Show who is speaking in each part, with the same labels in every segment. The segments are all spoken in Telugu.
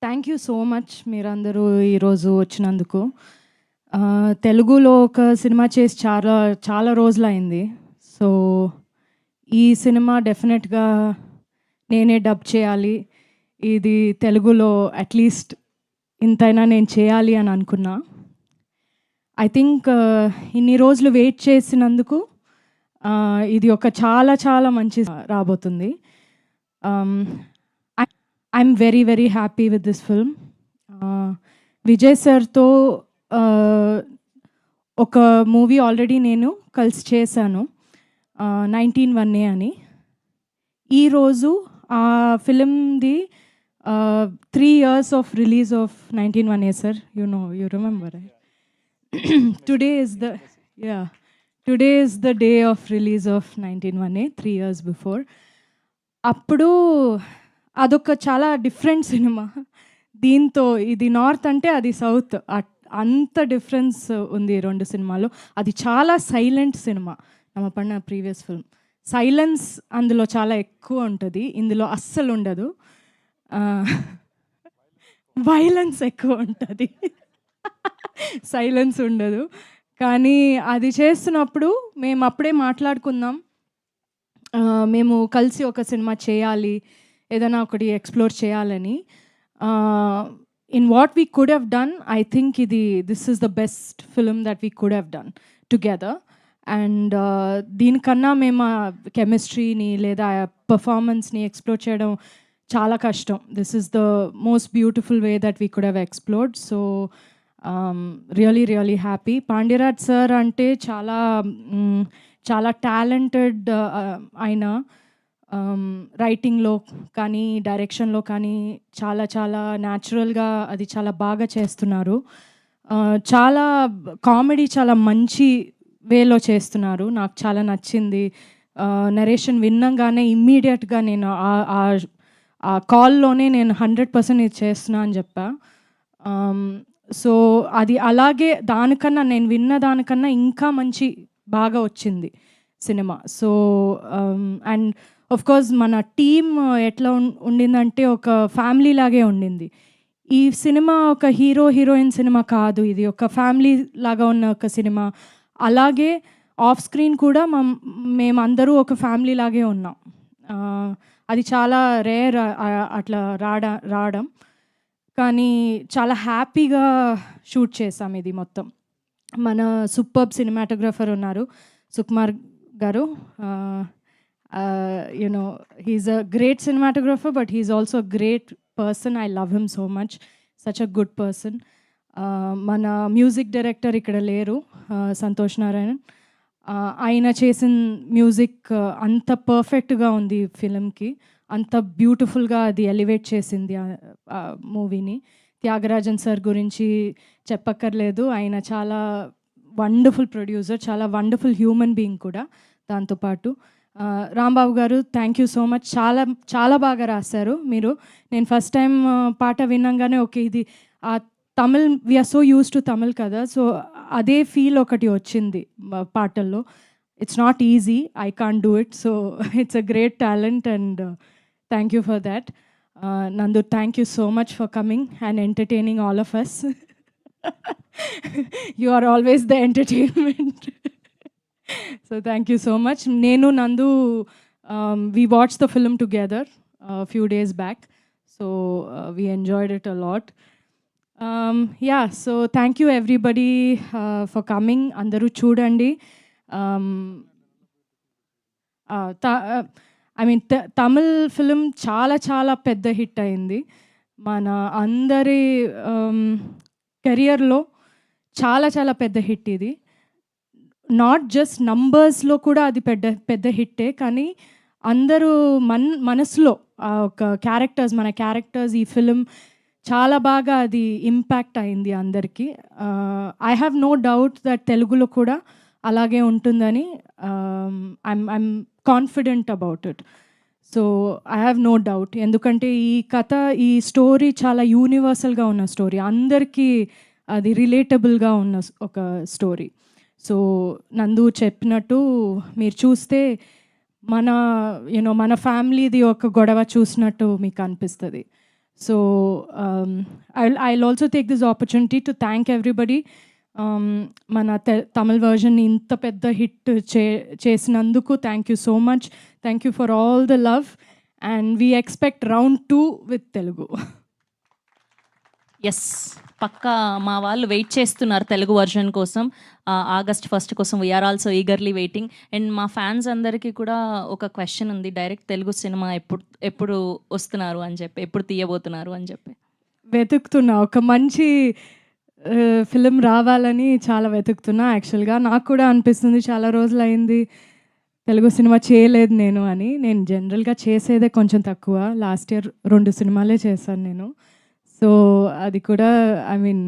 Speaker 1: థ్యాంక్ యూ సో మచ్ మీరందరూ ఈరోజు వచ్చినందుకు. తెలుగులో ఒక సినిమా చేసి చాలా చాలా రోజులైంది. సో, ఈ సినిమా డెఫినెట్‌గా నేనే డబ్ చేయాలి. ఇది తెలుగులో అట్‌లీస్ట్ ఇంతైనా నేను చేయాలి అని అనుకున్నా. ఐ థింక్ ఇన్ని రోజులు వెయిట్ చేసినందుకు ఇది ఒక చాలా చాలా మంచి రాబోతుంది. I'm very very happy with this film. Vijay సార్తో ఒక మూవీ ఆల్రెడీ నేను కలిసి చేశాను, 19-1 అని. ఈరోజు ఆ ఫిలింది 3 years of release of 19-1 sir. You remember right? Today is the yeah today is the day of release of 19-1 3 years before. అప్పుడు అదొక చాలా డిఫరెంట్ సినిమా. దీంతో ఇది నార్త్ అంటే అది సౌత్, అంత డిఫరెన్స్ ఉంది ఈ 2 సినిమాలు. అది చాలా సైలెంట్ సినిమా. నమ్మ పడిన ప్రీవియస్ ఫిల్మ్ సైలెన్స్ అందులో చాలా ఎక్కువ ఉంటుంది, ఇందులో అస్సలు ఉండదు. వైలెన్స్ ఎక్కువ ఉంటుంది, సైలెన్స్ ఉండదు. కానీ అది చేస్తున్నప్పుడు మేము అప్పుడే మాట్లాడుకుందాం, మేము కలిసి ఒక సినిమా చేయాలి, ఏదైనా ఒకటి ఎక్స్ప్లోర్ చేయాలని. In what we could have done, I think this is the best film that we could have done together. And దీనికన్నా మేము కెమిస్ట్రీని లేదా పర్ఫార్మెన్స్ని ఎక్స్ప్లోర్ చేయడం చాలా కష్టం. This is the most beautiful way that we could have explored. So really really happy. Pandiraj sir అంటే చాలా చాలా టాలెంటెడ్ ఆయన. రైటింగ్లో కానీ డైరెక్షన్లో కానీ చాలా చాలా న్యాచురల్గా అది చాలా బాగా చేస్తున్నారు. చాలా కామెడీ చాలా మంచి వేలో చేస్తున్నారు, నాకు చాలా నచ్చింది. నరేషన్ విన్నంగానే ఇమ్మీడియట్గా నేను ఆ కాల్లోనే నేను 100% ఇది చేస్తున్నా అని చెప్పా. సో అది అలాగే దానికన్నా నేను విన్న దానికన్నా ఇంకా మంచి బాగా వచ్చింది cinema. So and of course మన టీమ్ ఎట్లా ఉండిందంటే ఒక ఫ్యామిలీ లాగే ఉండింది. ఈ సినిమా ఒక హీరో హీరోయిన్ సినిమా కాదు, ఇది ఒక ఫ్యామిలీ లాగా ఉన్న ఒక సినిమా. అలాగే ఆఫ్ స్క్రీన్ కూడా మేమందరూ ఒక ఫ్యామిలీ లాగే ఉన్నాం. అది చాలా రేర్ అట్లా రావడం, కానీ చాలా హ్యాపీగా షూట్ చేసాం ఇది మొత్తం. మన సూపర్బ్ సినిమాటోగ్రఫర్ ఉన్నారు Sukumar garu. You know he's a great cinematographer, but he's also a great person. I love him so much, such a good person. మన మ్యూజిక్ డైరెక్టర్ ఇక్కడ లేరు, సంతోష్ నారాయణన్. ఆయన చేసిన మ్యూజిక్ అంత పర్ఫెక్ట్గా ఉంది ఫిలింకి, అంత బ్యూటిఫుల్గా అది ఎలివేట్ చేసింది మూవీని. త్యాగరాజన్ సార్ గురించి చెప్పక్కర్లేదు, ఆయన చాలా వండర్ఫుల్ ప్రొడ్యూసర్, చాలా వండర్ఫుల్ హ్యూమన్ బీయింగ్ కూడా. దాంతోపాటు రాంబాబు గారు, థ్యాంక్ యూ సో మచ్. చాలా చాలా బాగా రాశారు మీరు. నేను ఫస్ట్ టైం పాట విన్నాగానే ఓకే ఇది Tamil, we're so used to Tamil కదా, సో అదే ఫీల్ ఒకటి వచ్చింది పాటల్లో. It's not easy, I can't do it, so it's a great talent and thank you for that. Nandu, thank you so much for coming and entertaining all of us. You are always the entertainment. So thank you so much. Nenu, Nandu, we watched the film together a few days back, so we enjoyed it a lot. Yeah, so thank you everybody for coming. Andaru chudandi. I mean Tamil film చాలా చాలా పెద్ద హిట్ అయింది. మన అందరి కెరియర్లో చాలా చాలా పెద్ద హిట్ ఇది. నాట్ జస్ట్ నంబర్స్లో కూడా అది పెద్ద హిట్టే, కానీ అందరూ మనసులో ఒక మన క్యారెక్టర్స్ ఈ ఫిలిం చాలా బాగా అది ఇంపాక్ట్ అయింది అందరికీ. I have no doubt that తెలుగులో కూడా అలాగే ఉంటుందని. I'm confident about it. So I have no doubt, ఎందుకంటే ఈ కథ, ఈ స్టోరీ చాలా యూనివర్సల్గా ఉన్న స్టోరీ, అందరికీ అది రిలేటబుల్గా ఉన్న ఒక స్టోరీ. సో నందు చెప్పినట్టు మీరు చూస్తే మన మన ఫ్యామిలీది ఒక గొడవ చూసినట్టు మీకు అనిపిస్తుంది. So I'll also take this opportunity to thank everybody. మన తమిళ్ వర్జన్ని ఇంత పెద్ద హిట్ చేసినందుకు thank you so much. Thank you for all the love and we expect round 2 with Telugu.
Speaker 2: Yes, పక్కా మా వాళ్ళు వెయిట్ చేస్తున్నారు తెలుగు వర్జన్ కోసం. ఆగస్ట్ 1 కోసం we're also eagerly waiting. And మా ఫ్యాన్స్ అందరికీ కూడా ఒక క్వశ్చన్ ఉంది, డైరెక్ట్ తెలుగు సినిమా ఎప్పుడు వస్తున్నారు అని చెప్పి, ఎప్పుడు తీయబోతున్నారు అని చెప్పి.
Speaker 1: వెతుకుతున్నా, ఒక మంచి ఫిలిం రావాలని చాలా వెతుకుతున్నా. యాక్చువల్గా నాకు కూడా అనిపిస్తుంది చాలా రోజులు అయింది తెలుగు సినిమా చేయలేదు నేను అని. నేను జనరల్గా చేసేదే కొంచెం తక్కువ. లాస్ట్ ఇయర్ 2 సినిమాలే చేశాను నేను. సో అది కూడా ఐ మీన్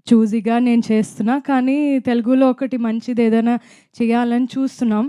Speaker 1: చూజీగా నేను చేస్తున్నా, కానీ తెలుగులో ఒకటి మంచిది ఏదైనా చేయాలని చూస్తున్నాం.